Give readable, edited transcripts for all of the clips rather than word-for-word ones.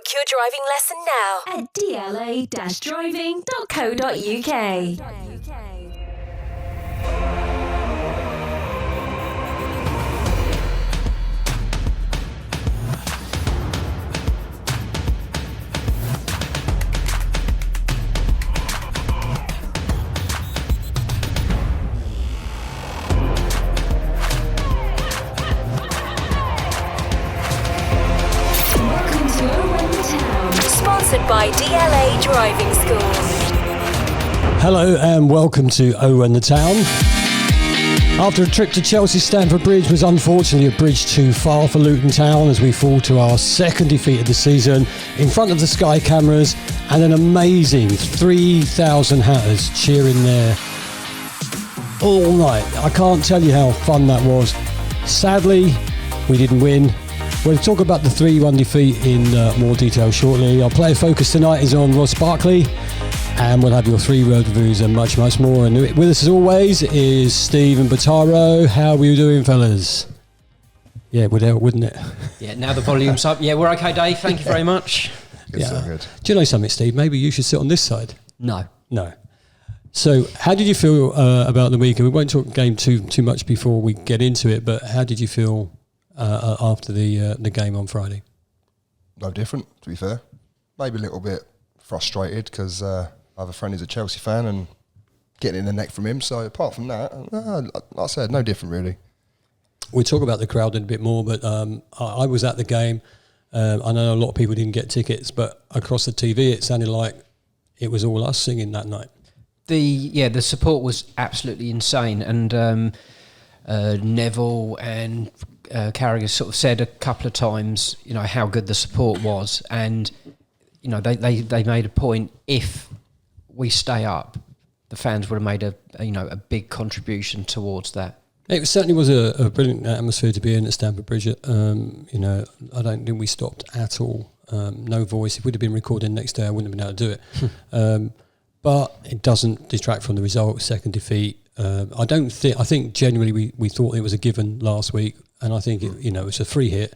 Book your driving lesson now at dla-driving.co.uk. Sponsored by DLA Driving School. Hello and welcome to O Run the Town. After a trip to Chelsea Stamford Bridge was unfortunately a bridge too far for Luton Town as we fall to our second defeat of the season in front of the Sky cameras and an amazing 3,000 Hatters cheering there all night. I can't tell you how fun that was. Sadly, we didn't win. We'll talk about the 3-1 defeat in more detail shortly. Our player focus tonight is on Ross Barkley, and we'll have your 3-word reviews and much, much more. And with us as always is Steve and Bataro. How are you doing, fellas? Yeah, it would help, wouldn't it? Yeah, now the volume's up. Yeah, we're okay, Dave. Thank you very much. Good, so good. Do you know something, Steve? Maybe you should sit on this side. No. So, how did you feel about the weekend? We won't talk game too much before we get into it, but how did you feel after the game on Friday? No different, to be fair. Maybe a little bit frustrated because I have a friend who's a Chelsea fan and getting in the neck from him. So apart from that, like I said, no different really. We'll talk about the crowd in a bit more, but I was at the game. I know a lot of people didn't get tickets, but across the TV it sounded like it was all us singing that night. The support was absolutely insane, and Neville and Carragher sort of said a couple of times, you know, how good the support was, and you know they made a point. If we stay up, the fans would have made a big contribution towards that. It certainly was a brilliant atmosphere to be in at Stamford Bridge. I don't think we stopped at all. No voice. If we'd have been recording next day, I wouldn't have been able to do it. But it doesn't detract from the result. Second defeat. I think genuinely we thought it was a given last week, and I think it was a free hit,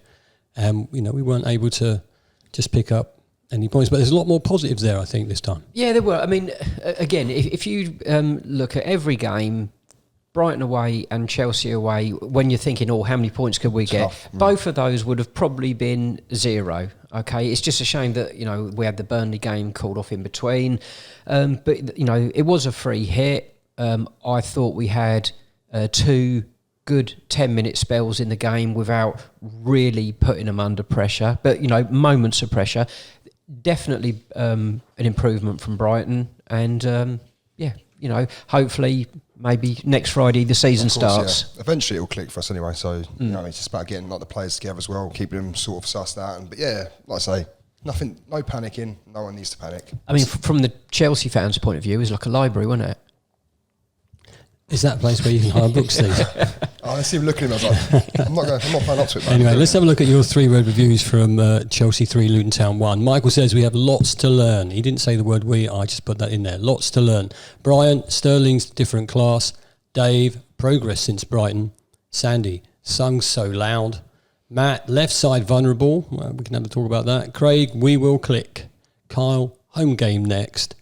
and we weren't able to just pick up any points. But there's a lot more positives there, I think, this time. Yeah, there were. I mean, again, if you look at every game, Brighton away and Chelsea away, when you're thinking, how many points could we get? Both of those would have probably been 0. Okay, it's just a shame that we had the Burnley game called off in between, but it was a free hit. I thought we had 2 good 10-minute spells in the game without really putting them under pressure, but moments of pressure. Definitely an improvement from Brighton, and hopefully maybe next Friday the season starts. Yeah. Eventually it will click for us anyway, so it's just about getting the players together as well, keeping them sort of sussed out. But yeah, like I say, no panicking, no one needs to panic. I mean, from the Chelsea fans' point of view, it was like a library, wasn't it? Is that a place where you can hire books, Steve? I see him looking at him, I was like, I'm not playing up to it, mate. Anyway, let's have a look at your 3-word reviews from Chelsea 3, Luton Town 1. Michael says we have lots to learn. He didn't say the word we, I just put that in there. Lots to learn. Brian, Sterling's different class. Dave, progress since Brighton. Sandy, sung so loud. Matt, left side vulnerable. Well, we can have a talk about that. Craig, we will click. Kyle, home game next.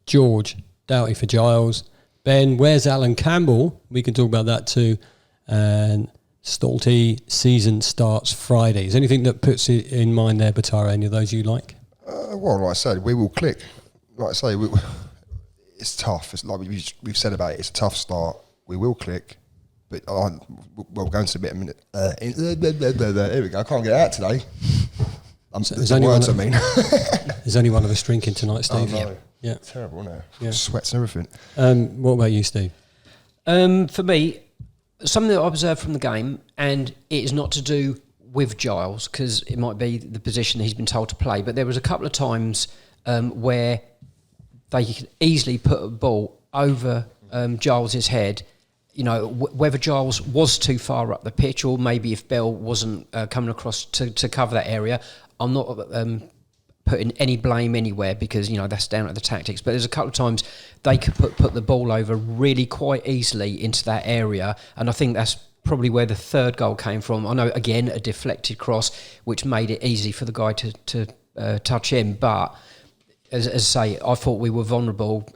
George, doughty for Giles. Ben, where's Alan Campbell? We can talk about that too. And Stolty, season starts Friday. Is anything that puts it in mind there, Batara? Any of those you like? Well, like I said, we will click. Like I say, it's tough. It's like we've said about it. It's a tough start. We will click. But we'll go into a bit of a minute. Here we go. I can't get it out today. There's only one of us drinking tonight, Steve. Oh, no. Yeah. Terrible, isn't it? Yeah. Sweats and everything. What about you, Steve? For me, something that I observed from the game, and it is not to do with Giles, because it might be the position that he's been told to play, but there was a couple of times where they could easily put a ball over Giles's head. Whether Giles was too far up the pitch, or maybe if Bell wasn't coming across to cover that area. I'm not putting any blame anywhere, because that's down to the tactics, but there's a couple of times they could put the ball over really quite easily into that area, and I think that's probably where the third goal came from. I know, again, a deflected cross which made it easy for the guy to touch in, but as I say, I thought we were vulnerable,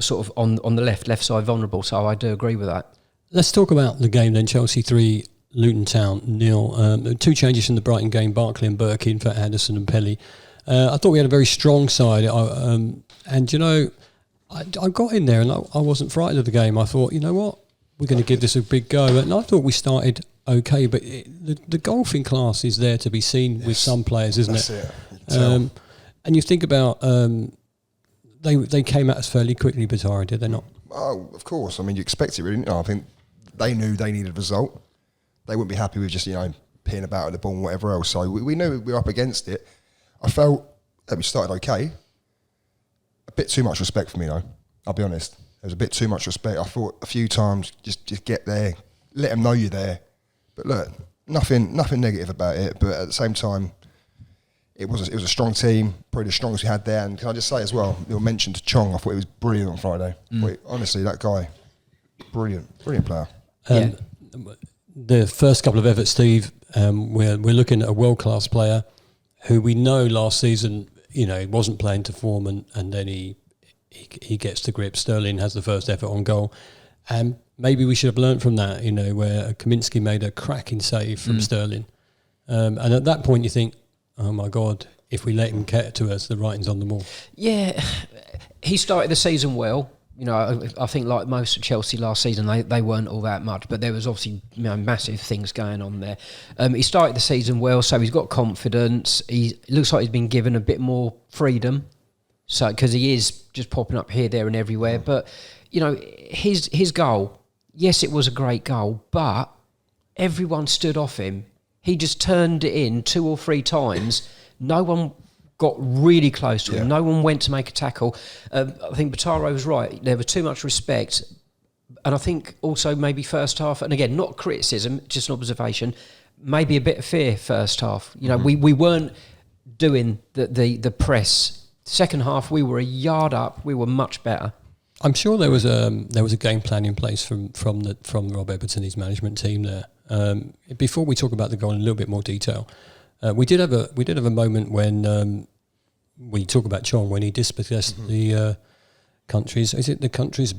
sort of on the left side vulnerable, so I do agree with that. Let's talk about the game then. Chelsea 3, Luton Town 0. 2 changes from the Brighton game, Barkley and Burke in for Anderson and Pelly. I thought we had a very strong side, and I got in there and I wasn't frightened of the game. I thought, you know what, we're going to give this a big go, and I thought we started okay, but the golfing class is there to be seen with some players, isn't it? And you think about they came at us fairly quickly, Batara, did they not? Oh, of course. I mean, you expect it, really. I think they knew they needed a result. They wouldn't be happy with just peeing about at the ball and whatever else. So we knew we were up against it. I felt that we started okay. A bit too much respect for me, though. I'll be honest. There was a bit too much respect. I thought a few times, just get there, let them know you're there. But look, nothing negative about it. But at the same time, it was a strong team, probably the strongest we had there. And can I just say as well, you mentioned Chong, I thought he was brilliant on Friday. Honestly, that guy, brilliant player. The first couple of efforts, Steve, we're looking at a world-class player who we know last season, he wasn't playing to form, and then he gets to grip. Sterling has the first effort on goal. And maybe we should have learnt from that, where Kaminsky made a cracking save from Sterling. And at that point you think, oh my God, if we let him get to us, the writing's on the wall. Yeah, he started the season well. I think like most of Chelsea last season, they weren't all that much, but there was obviously massive things going on there. He started the season well, so he's got confidence. He looks like he's been given a bit more freedom, so because he is just popping up here, there, and everywhere. But his goal, yes, it was a great goal, but everyone stood off him. He just turned it in 2 or 3 times. No one got really close to him. No one went to make a tackle. I think Bataro was right. There was too much respect. And I think also maybe first half, and again, not criticism, just an observation, maybe a bit of fear first half. We weren't doing the press. Second half, we were a yard up. We were much better. I'm sure there was a game plan in place from Rob Everton, his management team there. Before we talk about the goal in a little bit more detail, we did have a moment when we talk about Chong, when he dispossessed the country's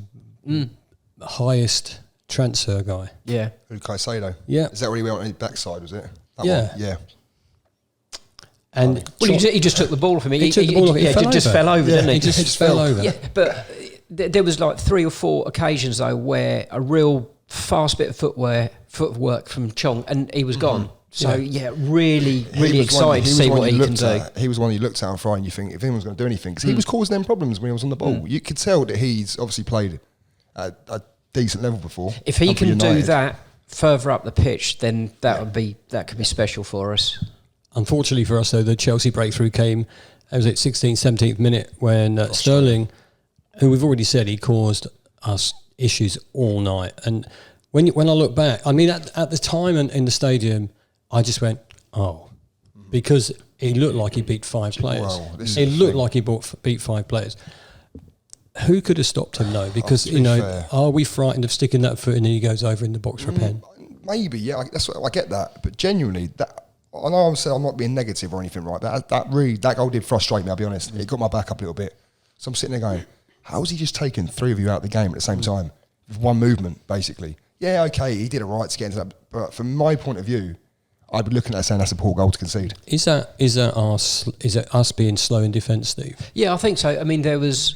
highest transfer guy. Yeah, Caicedo. Yeah, is that where he went on his backside? Was it? Yeah. Yeah. And he just took the ball from me. He took the ball. He just fell over, didn't he? He just fell over. Yeah, but there was like 3 or 4 occasions though where a real fast bit of footwork from Chong, and he was gone. So really excited to see what he can do. He was one you looked at on Friday and you think if anyone's going to do anything, because he was causing them problems when he was on the ball. You could tell that he's obviously played at a decent level before. If he can do that further up the pitch, then that could be special for us. Unfortunately for us, though, the Chelsea breakthrough came, was it 16th, 17th minute when Sterling, who we've already said he caused us issues all night. And when I look back, I mean, at the time and in the stadium, I just went, oh, because he looked like he beat 5 players. Well, it looked like he beat 5 players. Who could have stopped him, though? Because, are we frightened of sticking that foot in and he goes over in the box for a pen? Maybe, yeah. I get that. But genuinely, I know I'm not being negative or anything, right? But that goal did frustrate me, I'll be honest. It got my back up a little bit. So I'm sitting there going, how's he just taken 3 of you out of the game at the same time? With one movement, basically. Yeah, okay, he did it right to get into that. But from my point of view, I'd be looking at it saying that's a poor goal to concede. Is that us being slow in defence, Steve? Yeah, I think so. I mean, there was,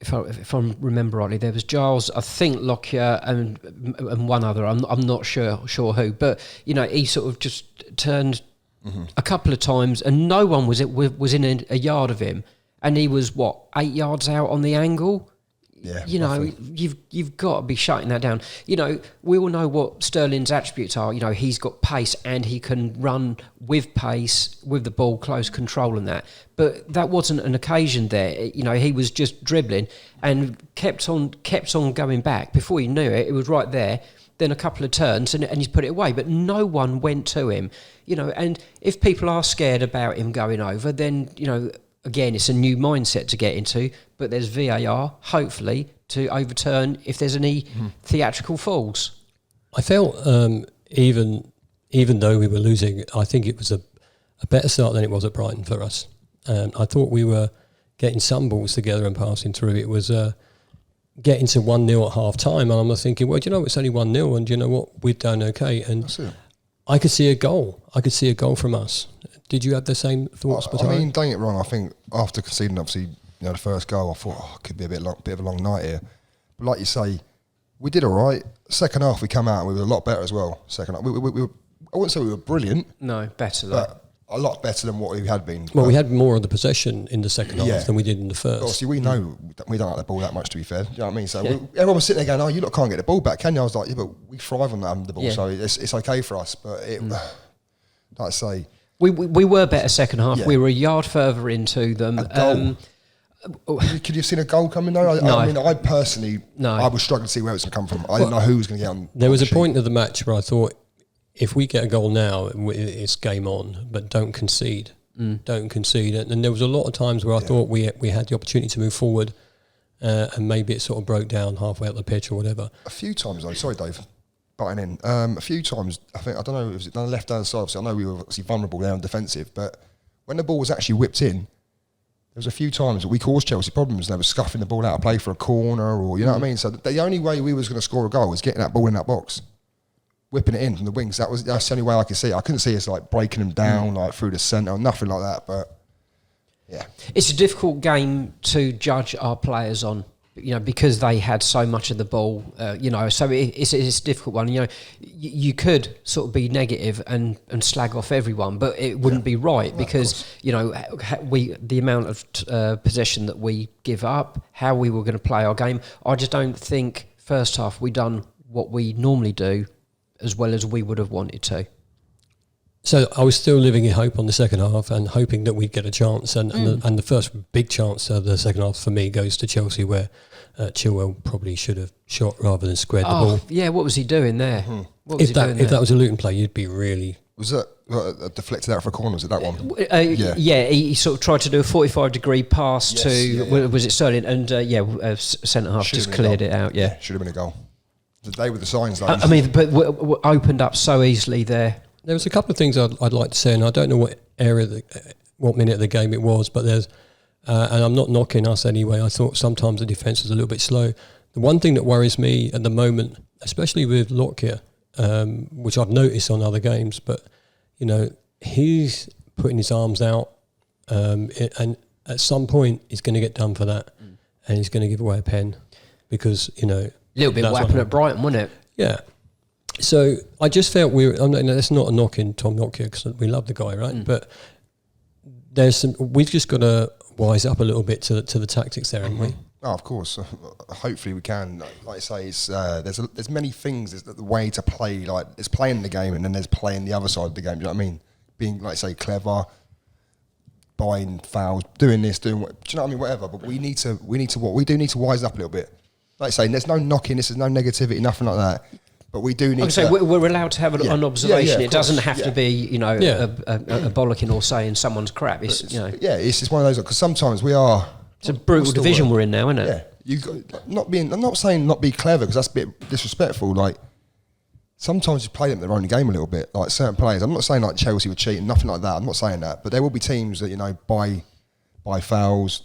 if I remember rightly, there was Giles, I think Lockyer, and one other. I'm not sure who, but he sort of just turned a couple of times, and no one was in a yard of him, and he was 8 yards out on the angle. Yeah, you've got to be shutting that down. We all know what Sterling's attributes are. He's got pace and he can run with pace, with the ball, close control and that. But that wasn't an occasion there. He was just dribbling and kept on going back. Before you knew it, it was right there. Then a couple of turns and he's put it away. But no one went to him. And if people are scared about him going over, then, again, it's a new mindset to get into, but there's VAR, hopefully, to overturn if there's any theatrical faults. I felt, even though we were losing, I think it was a better start than it was at Brighton for us. I thought we were getting some balls together and passing through. It was getting to 1-0 at half time, and I'm thinking, well, do you know, it's only 1-0, and do you know what, we've done okay. And I could see a goal. I could see a goal from us. Did you have the same thoughts? I mean, don't get me wrong. I think after conceding, obviously, the first goal, I thought, it could be a bit of a long night here. But like you say, we did all right. Second half, we come out and we were a lot better as well. Second half, we were, I wouldn't say we were brilliant. No, better but a lot better than what we had been. Well, we had more of the possession in the second half than we did in the first. Obviously, we know we don't like the ball that much, to be fair. Do you know what I mean? So everyone was sitting there going, you lot can't get the ball back, can you? I was like, but we thrive on that, the ball, so it's okay for us. But like I say... We were better second half. We were a yard further into them. Could you have seen a goal coming though? No. I mean, I personally, I was struggling to see where it was going to come from. I didn't know who was going to get on. There was a point of the match where I thought, if we get a goal now, it's game on, but don't concede. Don't concede. And there was a lot of times where I thought we had the opportunity to move forward, and maybe it sort of broke down halfway up the pitch or whatever. A few times though, sorry Dave, butting in. A few times, I don't know, it was on the left-hand side, obviously I know we were obviously vulnerable there and defensive, but when the ball was actually whipped in, there was a few times that we caused Chelsea problems. They were scuffing the ball out of play for a corner, or you know what I mean. So the only way we was going to score a goal was getting that ball in that box, whipping it in from the wings. That's the only way I could see it. I couldn't see us like breaking them down like through the centre or nothing like that. But yeah, it's a difficult game to judge our players on. Because they had so much of the ball, so it's a difficult one. You could sort of be negative and slag off everyone, but it wouldn't be right because, the amount of possession that we give up, how we were going to play our game. I just don't think first half we done what we normally do as well as we would have wanted to. So I was still living in hope on the second half and hoping that we'd get a chance. And the first big chance of the second half for me goes to Chelsea, where Chilwell probably should have shot rather than squared the ball. Yeah, what was he doing there? If that was a Luton play, you'd be really... Was that deflected out for a corner? Was it that one? He sort of tried to do a 45-degree pass was it Sterling? And centre half just cleared it out. Yeah, should have been a goal. The day with the signs, though. I mean, but opened up so easily there. There was a couple of things I'd like to say, and I don't know what minute of the game it was, but there's, and I'm not knocking us anyway. I thought sometimes the defence was a little bit slow. The one thing that worries me at the moment, especially with Lockyer, which I've noticed on other games, but he's putting his arms out, and at some point he's going to get done for that, and he's going to give away a pen because a little bit what happened at Brighton, wasn't it? Yeah. So I just felt that's not a knock in Tom Lockyer because we love the guy, right? But we've just got to wise up a little bit to the tactics there, haven't we? Oh, of course. Hopefully we can. Like I say, it's, there's many things. There's the way to play. Like there's playing the game, and then there's playing the other side of the game. Do you know what I mean? Being, like I say, clever, buying fouls, doing this, doing what. Do you know what I mean? Whatever. But we need to wise up a little bit. Like I say, there's no knocking. This is no negativity, nothing like that. But we do need to... we're allowed to have an observation. It doesn't have to be, a bollocking or saying someone's crap. It's, it's just one of those... Because sometimes we are... It's a brutal division we're in now, isn't it? Yeah. I'm not saying not be clever, because that's a bit disrespectful. Like, sometimes you play them their own game a little bit. Like, certain players... I'm not saying, like, Chelsea were cheating, nothing like that. I'm not saying that. But there will be teams that, buy fouls...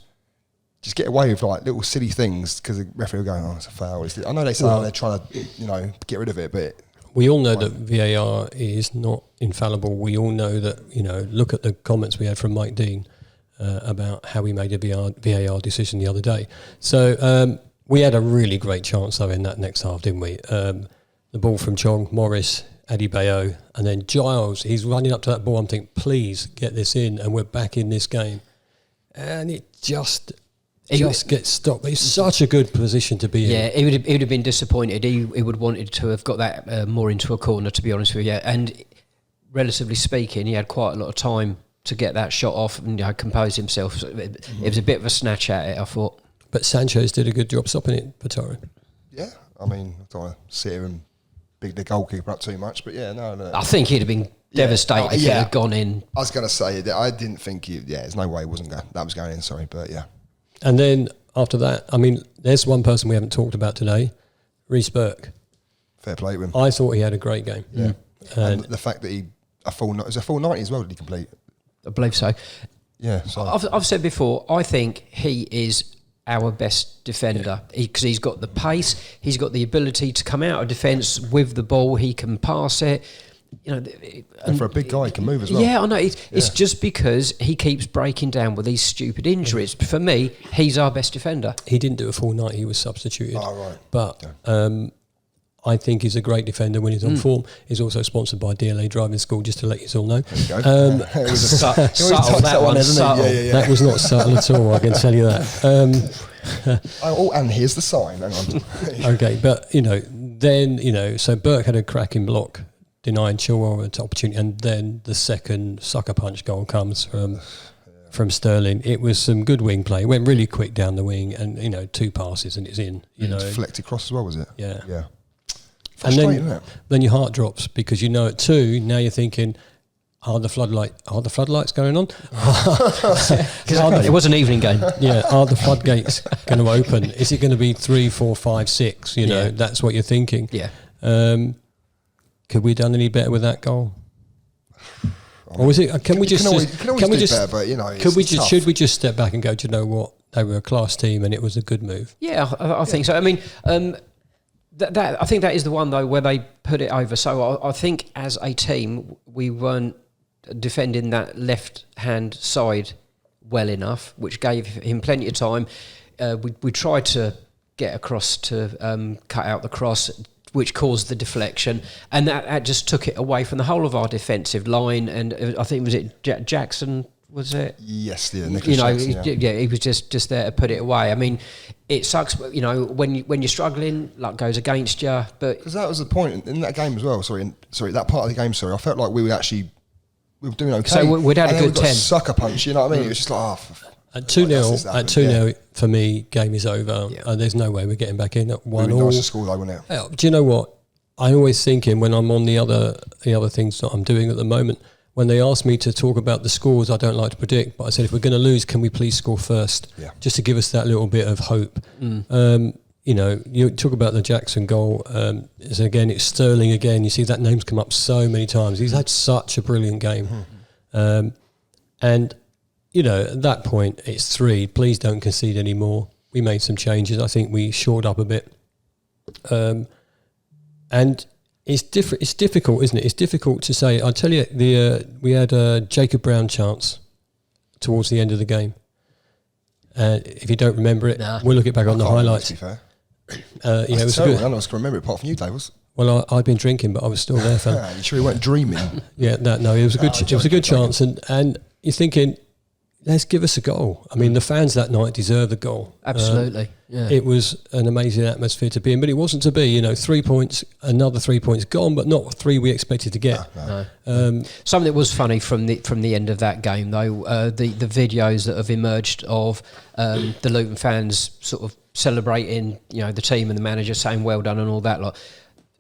Just get away with like little silly things because the referee will go, it's a foul. I know they say they're trying to, get rid of it, but we all know that VAR is not infallible. We all know that, look at the comments we had from Mike Dean about how he made a VAR decision the other day. So we had a really great chance though in that next half, didn't we? The ball from Chong, Morris, Adebayo, and then Giles. He's running up to that ball. I'm thinking, please get this in, and we're back in this game, and it just gets stopped. It's such a good position to be in. Yeah, he would have been disappointed. He would wanted to have got that more into a corner, to be honest with you. And relatively speaking, he had quite a lot of time to get that shot off and compose himself. It was a bit of a snatch at it, I thought. But Sanchez did a good job stopping it, Pataro. Yeah, I mean, I don't want to sit here and big the goalkeeper up too much, but no. I think he'd have been devastated if it had gone in. I was going to say that I didn't think there's no way that was going in, sorry, but yeah. And then after that, I mean, there's one person we haven't talked about today, Reece Burke. Fair play to him. I thought he had a great game. Yeah. And the fact that it was a full 90 as well, did he complete? I believe so. Yeah, so I've said before, I think he is our best defender because he's got the pace, he's got the ability to come out of defence with the ball, he can pass it. You know, and for a big guy, he can move as well. Yeah, I know. It's just because he keeps breaking down with these stupid injuries. For me, he's our best defender. He didn't do a full night; he was substituted. Oh, right. But I think he's a great defender when he's on form. He's also sponsored by DLA Driving School, just to let you all know. There you go. Subtle, that one, subtle. Yeah. That was not subtle at all, I can tell you that. And here's the sign. Hang on. Okay, but, then, so Burke had a cracking block, denying Chilwell an opportunity, and then the second sucker punch goal comes from Sterling. It was some good wing play. It went really quick down the wing, and 2 passes and it's in. Deflected across as well, was it? Yeah. Yeah. And Frustrating, isn't it? then your heart drops because at 2, now you're thinking, are the floodlights going on? It was an evening game. Yeah, are the floodgates going to open? Is it going to be 3, 4, 5, 6? That's what you're thinking. Yeah. Could we have done any better with that goal? Or was it? Can we just better, but should we just step back and go? Do you know what? They were a class team, and it was a good move. Yeah, I think so. I mean, I think that is the one though where they put it over. So I think as a team we weren't defending that left hand side well enough, which gave him plenty of time. We tried to get across to cut out the cross, which caused the deflection, and that just took it away from the whole of our defensive line. And I think was it Jackson. Was it? Yes, yeah. Nicholas Jackson, he was just there to put it away. I mean, it sucks, when you're struggling, luck goes against you. But because that was the point in that game as well. Sorry, that part of the game. Sorry, I felt like we were doing okay. So we'd had a good 10. Sucker punch. You know what I mean? It was just like at 2-0. At 2-0, for me, game is over. Yeah. There's no way we're getting back in at 1-1. Nice to score though, wasn't it? Do you know what? I always thinking when I'm on the other things that I'm doing at the moment. When they asked me to talk about the scores, I don't like to predict, but I said, if we're going to lose, can we please score first? Yeah. Just to give us that little bit of hope. You talk about the Jackson goal. It's Sterling again. You see that name's come up so many times. He's had such a brilliant game. And, at that point, it's 3. Please don't concede any more. We made some changes. I think we shored up a bit. And it's different. It's difficult, isn't it? It's difficult to say. I'll tell you, we had a Jacob Brown chance towards the end of the game. If you don't remember it, we'll look it back on the highlights. To be fair, it was terrible. good. None of us can remember it apart from you, Davis. Well, I'd been drinking, but I was still there. You sure you weren't dreaming? Yeah, no, it was a good. It was a good chance, and you're thinking, let's give us a goal. I mean, the fans that night deserve the goal. Absolutely. It was an amazing atmosphere to be in, but it wasn't to be. 3 points, another 3 points gone, but not 3 we expected to get. No. Something that was funny from the end of that game, though, the videos that have emerged of the Luton fans sort of celebrating, the team and the manager saying well done and all that lot.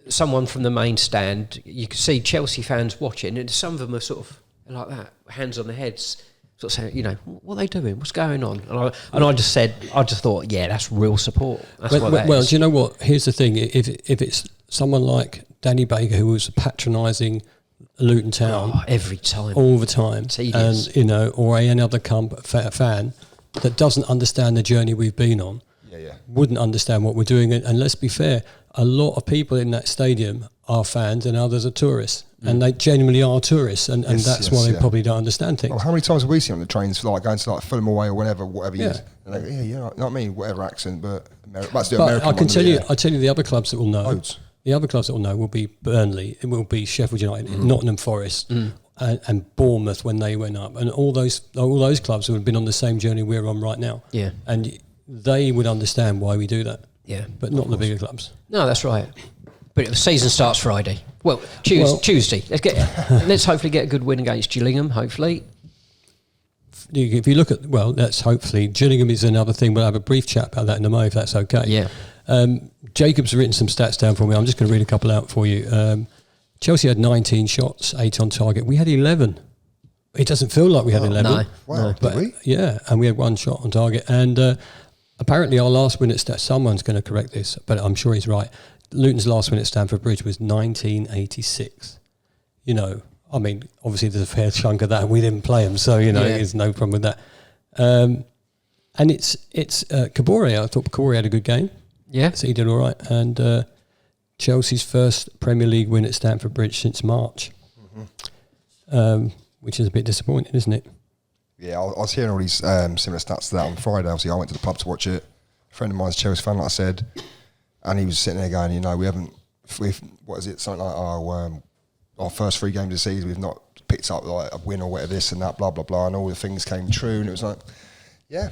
Someone from the main stand, you could see Chelsea fans watching, and some of them are sort of like that, hands on their heads. Sort of saying, what are they doing? What's going on? And I just thought, yeah, that's real support. That's what that is. Well, do you know what? Here's the thing: if it's someone like Danny Baker who was patronising Luton Town every time, all the time, tedious. And or any other fan that doesn't understand the journey we've been on, wouldn't understand what we're doing. And let's be fair, a lot of people in that stadium are fans and others are tourists. And they genuinely are tourists, and that's why they probably don't understand things. Well, how many times have we seen on the trains, like going to Fulham away or whatever you use? And they go, you know what I mean, whatever accent, but that's the American I can one, tell you, I tell you, the other clubs that will know. Loads. The other clubs that will know will be Burnley, it will be Sheffield United, Nottingham Forest, and Bournemouth when they went up, and all those clubs who have been on the same journey we're on right now. Yeah, and they would understand why we do that. Yeah, but not the bigger clubs. No, that's right. But the season starts Friday. Well, Tuesday. Let's hopefully get a good win against Gillingham, hopefully. If you look at, that's hopefully. Gillingham is another thing. We'll have a brief chat about that in a moment, if that's okay. Yeah. Jacob's written some stats down for me. I'm just going to read a couple out for you. Chelsea had 19 shots, 8 on target. We had 11. It doesn't feel like we had 11. No. Wow, but, did we? Yeah, and we had 1 shot on target. And apparently our last win at someone's going to correct this, but I'm sure he's right. Luton's last win at Stamford Bridge was 1986. I mean, obviously there's a fair chunk of that, and we didn't play them, so there's no problem with that. And it's Kabore. I thought Kabore had a good game. Yeah, so he did all right. And Chelsea's first Premier League win at Stamford Bridge since March, which is a bit disappointing, isn't it? Yeah, I was hearing all these similar stats to that on Friday. Obviously, I went to the pub to watch it. A friend of mine's a Chelsea fan, like I said, and he was sitting there going, we've what is it, something like our first 3 games of the season, we've not picked up like a win or whatever, this and that, blah, blah, blah, and all the things came true, and it was like, yeah,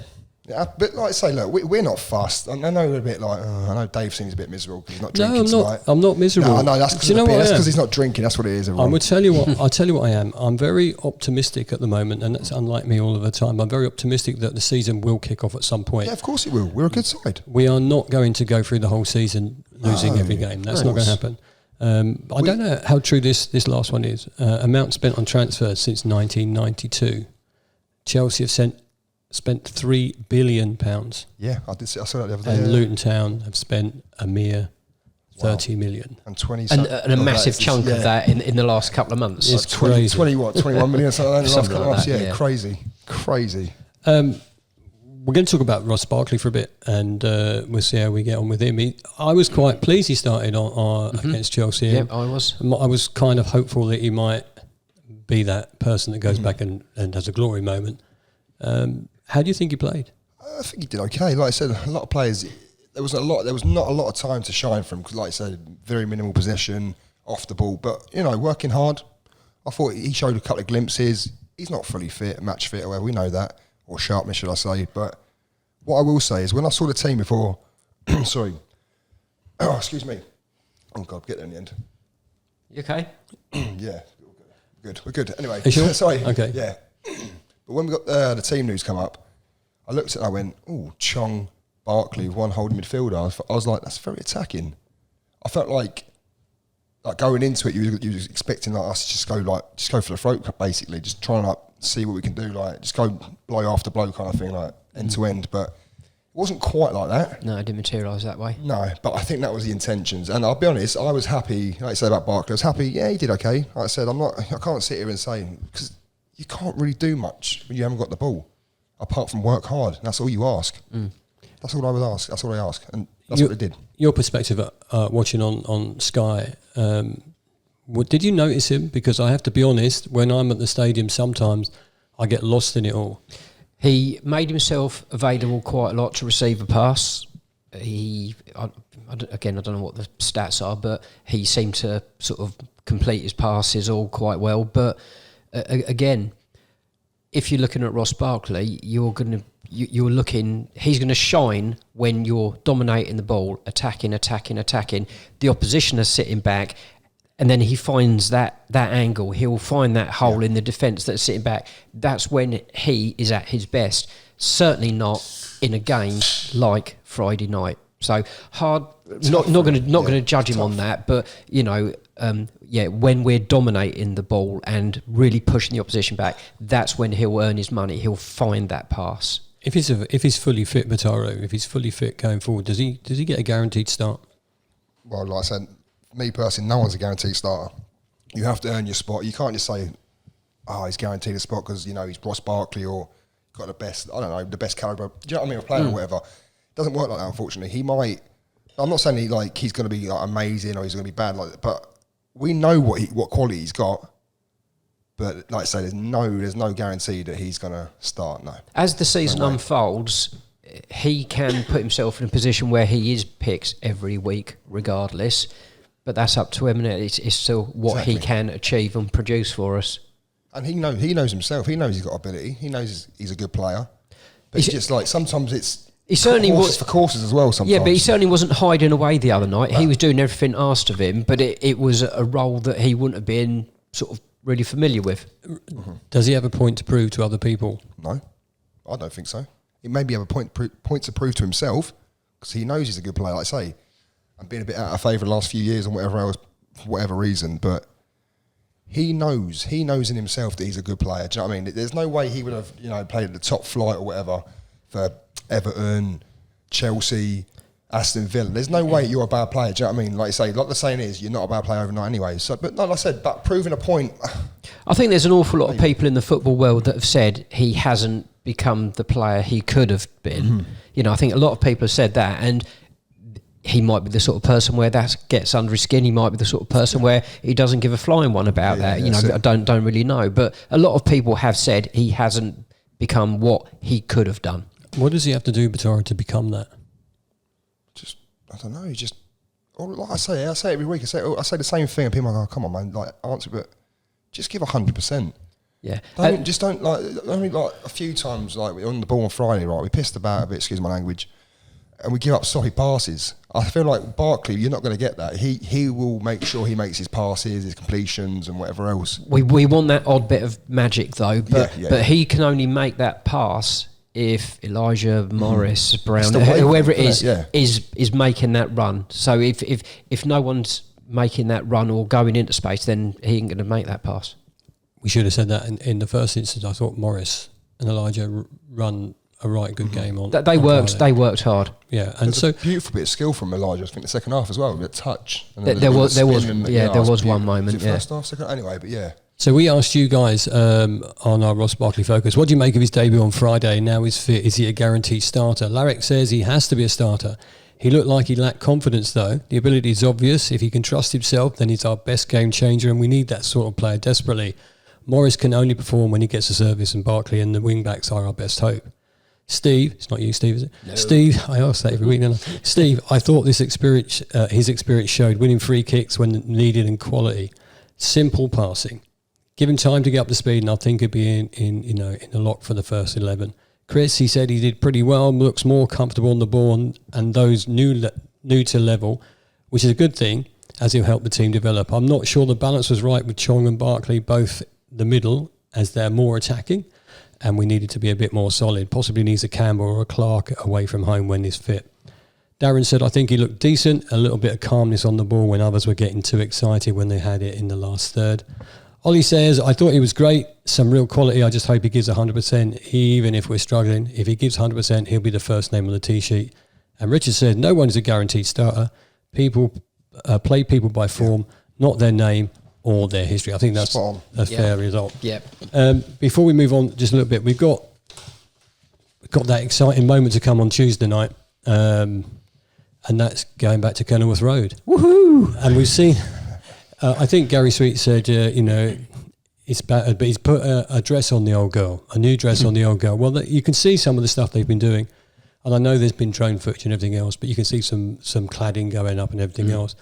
but like I say, look, we're not fussed. I know we're a bit like, I know Dave seems a bit miserable because he's not drinking tonight. I'm not miserable. No, that's because he's not drinking. That's what it is. Everyone. I'll tell you what I am. I'm very optimistic at the moment, and that's unlike me all of the time. I'm very optimistic that the season will kick off at some point. Yeah, of course it will. We're a good side. We are not going to go through the whole season losing every game. That's not going to happen. I don't know how true this last one is. Amount spent on transfers since 1992. Chelsea have spent £3 billion. Yeah, I saw that the other day. And Luton Town have spent a mere 30 million. And 20 and a massive chunk of that in the last couple of months. It's crazy. 21 million or something like that in the last couple of months. Yeah, crazy. We're going to talk about Ross Barkley for a bit, and we'll see how we get on with him. I was quite pleased he started against Chelsea. Yeah, I was. I was kind of hopeful that he might be that person that goes back and has a glory moment. How do you think he played? I think he did okay. Like I said, a lot of players. There was not a lot of time to shine from because, like I said, very minimal possession off the ball. But working hard. I thought he showed a couple of glimpses. He's not fully fit, match fit, or whatever. We know that, or sharpness, should I say? But what I will say is, when I saw the team before, sorry, excuse me. Oh God, get there in the end. You okay? Yeah, good. We're good. Anyway, sure? Sorry. Okay. Yeah. But when we got the team news come up, I looked at it and I went, oh, Chong, Barkley, one holding midfielder. I was like, that's very attacking. I felt like going into it, you was expecting us to just go for the throat, basically, just trying to see what we can do, just go blow after blow kind of thing, end to end. But it wasn't quite like that. No, it didn't materialise that way. No, but I think that was the intentions. And I'll be honest, I was happy, like I said about Barkley, I was happy, yeah, he did okay. Like I said, I can't sit here and say, because you can't really do much when you haven't got the ball, apart from work hard. That's all you ask. That's all I would ask. That's all I ask. And that's what they did. Your perspective watching on Sky, did you notice him? Because I have to be honest, when I'm at the stadium, sometimes I get lost in it all. He made himself available quite a lot to receive a pass. I don't know what the stats are, but he seemed to sort of complete his passes all quite well. But again, if you're looking at Ross Barkley, he's going to shine when you're dominating the ball, attacking. The opposition are sitting back, and then he finds that angle. He'll find that hole in the defence that's sitting back. That's when he is at his best. Certainly not in a game like Friday night. So hard. Not going to judge him on that, but when we're dominating the ball and really pushing the opposition back, that's when he'll earn his money. He'll find that pass. If he's fully fit, Mataro, if he's fully fit going forward, does he get a guaranteed start? Well, like I said, me personally, no one's a guaranteed starter. You have to earn your spot. You can't just say, he's guaranteed a spot because, he's Ross Barkley or got the best calibre. Do you know what I mean? A player or whatever. It doesn't work like that, unfortunately. He might, I'm not saying he's going to be amazing or he's going to be bad like that, but we know what quality he's got. But like I say, there's no guarantee that he's going to start. No. As the season unfolds, he can put himself in a position where he is picked every week, regardless. But that's up to him, and it's still what he can achieve and produce for us. And he knows himself. He knows he's got ability. He knows he's a good player. But it's just like sometimes he certainly was for courses as well. Sometimes, yeah, but he certainly wasn't hiding away the other night. No. He was doing everything asked of him, but it was a role that he wouldn't have been sort of really familiar with. Does he have a point to prove to other people? No, I don't think so. He maybe have a point to prove to himself because he knows he's a good player. Like I say, I'm being a bit out of favour the last few years and whatever else, for whatever reason, but he knows in himself that he's a good player. Do you know what I mean? There's no way he would have played at the top flight or whatever for Everton, Chelsea, Aston Villa. There's no way you're a bad player. Do you know what I mean? Like you say, like the saying is, you're not a bad player overnight anyway. So, but like I said, but proving a point. I think there's an awful lot of people in the football world that have said he hasn't become the player he could have been. Mm-hmm. You know, I think a lot of people have said that, and he might be the sort of person where that gets under his skin. He might be the sort of person where he doesn't give a flying one about that. You know, I don't really know, but a lot of people have said he hasn't become what he could have done. What does he have to do, Batara, to become that? I don't know. Just, like I say every week. I say the same thing, and people are like, "Come on, man!" Like answer, but just give 100%. Yeah. Don't like. I mean, like a few times, like on the ball on Friday, right? We pissed about a bit. Excuse my language, and we give up sloppy passes. I feel like Barkley, you're not going to get that. He will make sure he makes his passes, his completions, and whatever else. We want that odd bit of magic though, but he can only make that pass if Elijah, Morris, Brown, whoever it is making that run. So if no one's making that run or going into space, then he ain't going to make that pass. We should have said that in the first instance. I thought Morris and Elijah run a right good game on. They worked hard. Yeah, and so a beautiful bit of skill from Elijah. I think the second half as well, a bit of touch. And there was one moment. First half, second. Anyway, but yeah. So we asked you guys on our Ross Barkley Focus, what do you make of his debut on Friday? Now he's fit. Is he a guaranteed starter? Larrick says he has to be a starter. He looked like he lacked confidence though. The ability is obvious. If he can trust himself, then he's our best game changer, and we need that sort of player desperately. Morris can only perform when he gets a service, and Barkley and the wing-backs are our best hope. Steve, it's not you, Steve, is it? No. Steve, I ask that every week. No. Steve, I thought his experience showed winning free kicks when needed and quality. Simple passing. Give him time to get up to speed, and I think he'd be in the lock for the first 11. Chris, he said he did pretty well, looks more comfortable on the ball, and those new to level, which is a good thing, as he'll help the team develop. I'm not sure the balance was right with Chong and Barkley, both the middle, as they're more attacking, and we needed to be a bit more solid. Possibly needs a Campbell or a Clark away from home when he's fit. Darren said, I think he looked decent, a little bit of calmness on the ball when others were getting too excited when they had it in the last third. Ollie says, I thought he was great, some real quality. I just hope he gives 100%, even if we're struggling. If he gives 100%, he'll be the first name on the T-sheet. And Richard said, no one is a guaranteed starter. People play people by form, not their name or their history. I think that's a fair result. Yeah. Before we move on just a little bit, we've got that exciting moment to come on Tuesday night, and that's going back to Kenilworth Road. Woohoo! And we've seen... I think Gary Sweet said, it's battered, but he's put a dress on the old girl, a new dress on the old girl. Well, you can see some of the stuff they've been doing. And I know there's been drone footage and everything else, but you can see some cladding going up and everything else.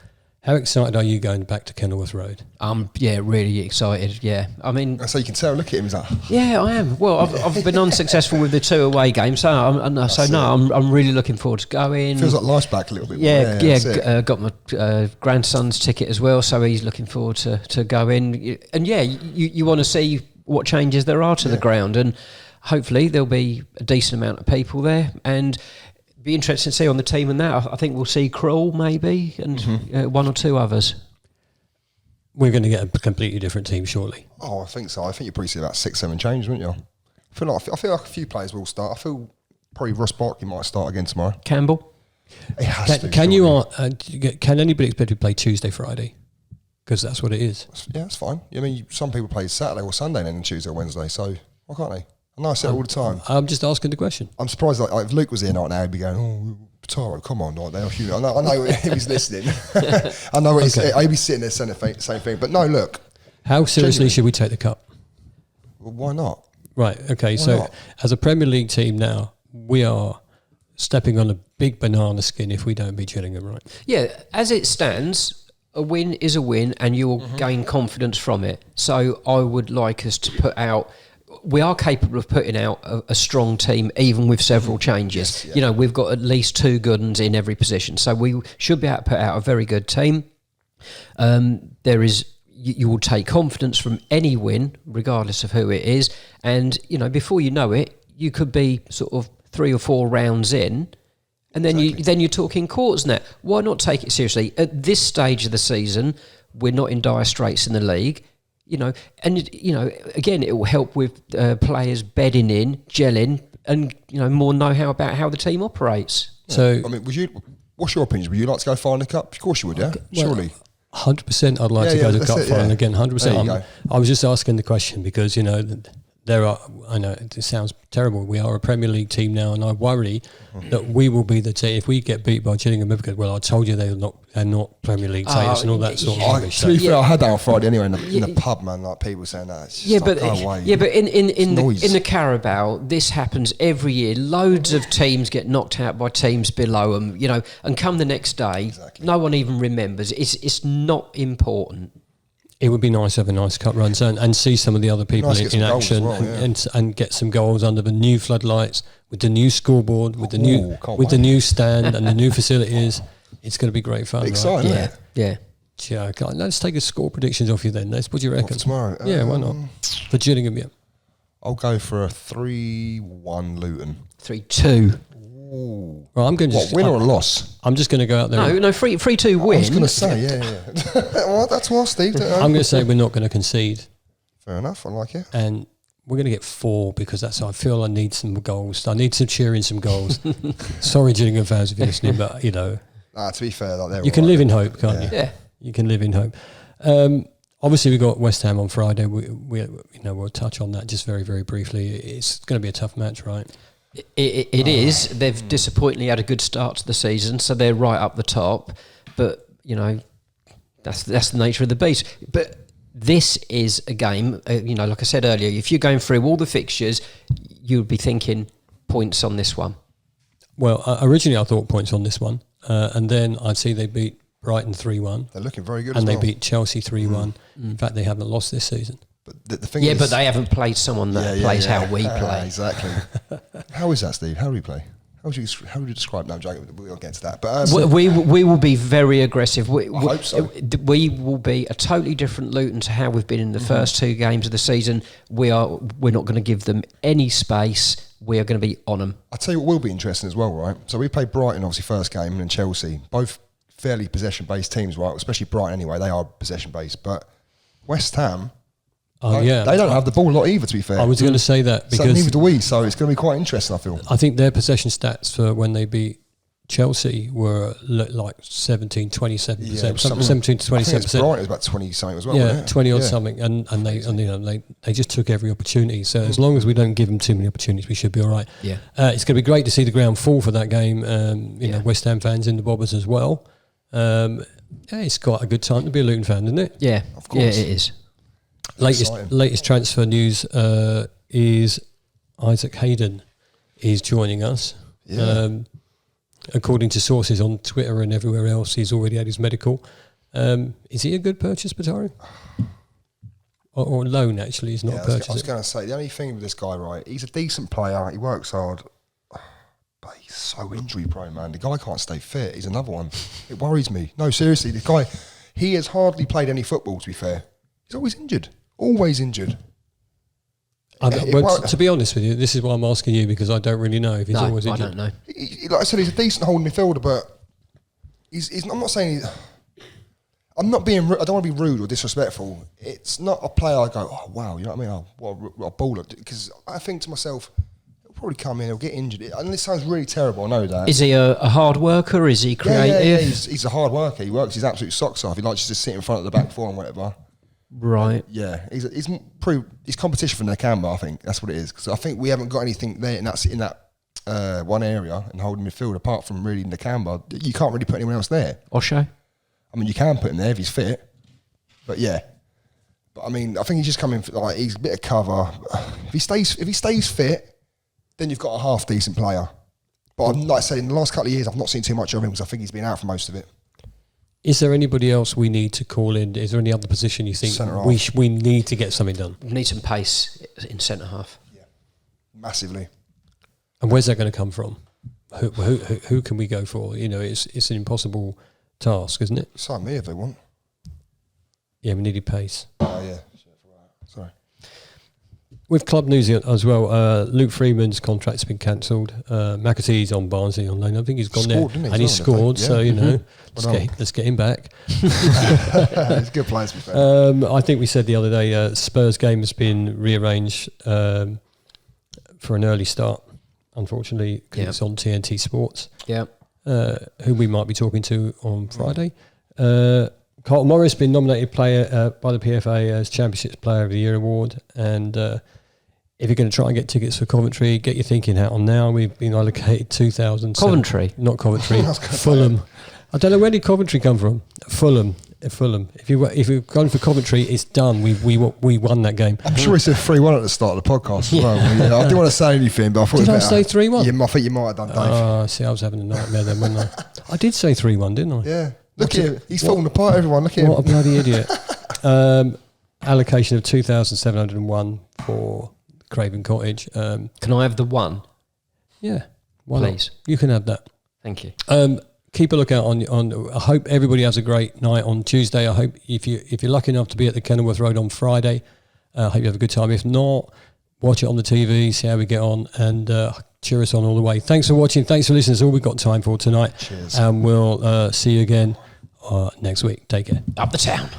How excited are you going back to Kenilworth Road? Really excited. Yeah, I mean, so you can tell. Look at him. He's like, yeah, I am. Well, I've been unsuccessful with the 2 away games, so I'm really looking forward to going. Feels like life's back a little bit. Yeah. Got my grandson's ticket as well, so he's looking forward to going. And you want to see what changes there are to the ground, and hopefully there'll be a decent amount of people there, and be interesting to see on the team and that. I think we'll see Krul maybe and 1 or 2 others. We're going to get a completely different team shortly. Oh, I think so. I think you'll probably see about 6-7 changes, wouldn't you? I feel like a few players will start. I feel probably Ross Barkley might start again tomorrow. Campbell? He has to. Can anybody expect to play Tuesday, Friday? Because that's what it is. Yeah, that's fine. I mean, some people play Saturday or Sunday and then Tuesday or Wednesday, so why can't they? I know I say it all the time. I'm just asking the question. I'm surprised, like if Luke was here right now, he'd be going, oh, Taro, come on, like, I know he was listening. I know what he'd be sitting there saying the same thing. But no, look. How seriously should we take the cup? Well, why not? Right, okay, as a Premier League team now, we are stepping on a big banana skin if we don't beat Gillingham, right? Yeah, as it stands, a win is a win and you will gain confidence from it. So I would like us to put out... We are capable of putting out a strong team, even with several changes. Yes, yeah. We've got at least 2 good ones in every position, so we should be able to put out a very good team. You will take confidence from any win, regardless of who it is, and before you know it, you could be sort of 3 or 4 rounds in, and then you're talking quarters now. Why not take it seriously at this stage of the season? We're not in dire straits in the league. Again, it will help with players bedding in, gelling, and more know-how about how the team operates. So, I mean, would you What's your opinion? Would you like to go far in the cup? Of course you would, yeah? Surely. 100%. I'd like to go to the cup final again. 100%. I was just asking the question because there are. I know it sounds terrible. We are a Premier League team now, and I worry that we will be the team if we get beat by Gillingham. Because I told you they're not Premier League takers and all that sort of rubbish. To be fair, I had that on Friday anyway in the pub, man. Like people saying that. It's just but in the Carabao, this happens every year. Loads of teams get knocked out by teams below them, and come the next day, no one even remembers. It's not important. It would be nice to have a nice cup run and see some of the other people in action and get some goals under the new floodlights with the new scoreboard, with the new stand and the new facilities. It's going to be great fun. Exciting, right? Yeah. Let's take a score predictions off you then. What do you reckon? For tomorrow? Yeah, why not? For Gillingham, yeah. I'll go for a 3-1 Luton. 3-2. Well, I'm going to win or a loss? I'm just going to go out there. No, 3-2 win. I was going to say, yeah. Well, that's what Steve. I'm going to say we're not going to concede. Fair enough. I like it. And we're going to get 4 because I feel I need some goals. I need some cheering, some goals. Sorry, Gillingham fans, if you're listening, but to be fair, you can live in hope, can't you? Yeah. You can live in hope. Obviously, we got West Ham on Friday. We'll touch on that just very, very briefly. It's going to be a tough match, right? It is. They've disappointingly had a good start to the season, so they're right up the top. But that's the nature of the beast. But this is a game. Like I said earlier, if you're going through all the fixtures, you would be thinking points on this one. Well, originally I thought points on this one, and then I'd see they beat Brighton 3-1. They're looking very good, and they beat Chelsea 3-1. In fact, they haven't lost this season. But the thing is... but they haven't played someone that plays how we play. Exactly. How is that, Steve? How do we play? How would you describe... No, I'm joking. We'll get to that. But we will be very aggressive. I hope so. We will be a totally different Luton to how we've been in the first 2 games of the season. We're not going to give them any space. We are going to be on them. I'll tell you what will be interesting as well, right? So we played Brighton, obviously, first game, and then Chelsea. Both fairly possession-based teams, right? Especially Brighton anyway. They are possession-based. But West Ham... They don't have the ball a lot either, to be fair. I was going to say that because... So neither do we, so it's going to be quite interesting, I feel. I think their possession stats for when they beat Chelsea were like 17, 27%, 17 to 27%. Brighton is about 20 something as well. Yeah, 20 odd something, and they just took every opportunity. So as long as we don't give them too many opportunities, we should be all right. Yeah, it's going to be great to see the ground full for that game. West Ham fans in the bobbers as well. It's quite a good time to be a Luton fan, isn't it? Yeah, of course, yeah, it is. Latest transfer news is Isaac Hayden is joining us. Yeah. According to sources on Twitter and everywhere else, he's already had his medical. Is he a good purchase, Batari? Or loan, actually, he's not a purchase. I was going to say, the only thing with this guy, right, he's a decent player, he works hard, but he's so injury prone, man. The guy can't stay fit. He's another one. It worries me. No, seriously, the guy, he has hardly played any football, to be fair. He's always injured. Always injured. To be honest with you, this is why I'm asking you, because I don't really know if he's always injured. I don't know. Like I said, he's a decent holding midfielder, but he's I'm not saying... I'm not being... I don't want to be rude or disrespectful. It's not a player I go, oh, wow, you know what I mean? Oh, what a baller. Because I think to myself, he'll probably come in, he'll get injured. And this sounds really terrible, I know that. Is he a hard worker? Is he creative? Yeah, he's a hard worker. He works his absolute socks off. He likes to just sit in front of the back four and whatever. Right. Yeah, he's competition for Nakamba, I think. That's what it is. Because I think we haven't got anything there in that one area in holding midfield apart from really Nakamba. You can't really put anyone else there. Osho? I mean, you can put him there if he's fit. But yeah. But I mean, I think he's just coming for, like, he's a bit of cover. If he stays fit, then you've got a half decent player. But like I said, in the last couple of years, I've not seen too much of him because I think he's been out for most of it. Is there anybody else we need to call in? Is there any other position you think we need to get something done? We need some pace in centre half. Yeah, massively. And where's that going to come from? Who can we go for? You know, it's an impossible task, isn't it? Sign me if they want. Yeah, we needed pace. Oh yeah, sorry. With club news as well, Luke Freeman's contract's been cancelled. McAtee's on Barnsley on loan. I think he's gone there, and he scored. So let's get him back. He's a good player, to be fair. I think we said the other day, Spurs game has been rearranged for an early start. Unfortunately, because it's on TNT Sports. Yeah. who we might be talking to on Friday. Carlton Morris been nominated player by the PFA as Championships Player of the Year award, and if you're going to try and get tickets for Coventry, get your thinking hat on now. We've been allocated 2,000. Coventry, not Coventry, Fulham. I don't know, where did Coventry come from? Fulham. If you're going for Coventry, it's done. We won that game. I'm sure we said 3-1 at the start of the podcast as well. I didn't want to say anything, but I thought. Did I say 3-1? Yeah, I think you might have done, Dave. See, I was having a nightmare then, wasn't I? I did say 3-1, didn't I? Yeah. Look at him. He's falling apart, everyone. Look at him. What a bloody idiot. Allocation of 2,701 for Craven Cottage. can I have the one? Yeah. Why Please. not? You can have that. Thank you. Keep a lookout on. I hope everybody has a great night on Tuesday. I hope if you're lucky enough to be at the Kenilworth Road on Friday, I hope you have a good time. If not, watch it on the TV, see how we get on, and cheer us on all the way. Thanks for watching. Thanks for listening. That's all we've got time for tonight. Cheers. And we'll see you again next week. Take care. Up the town.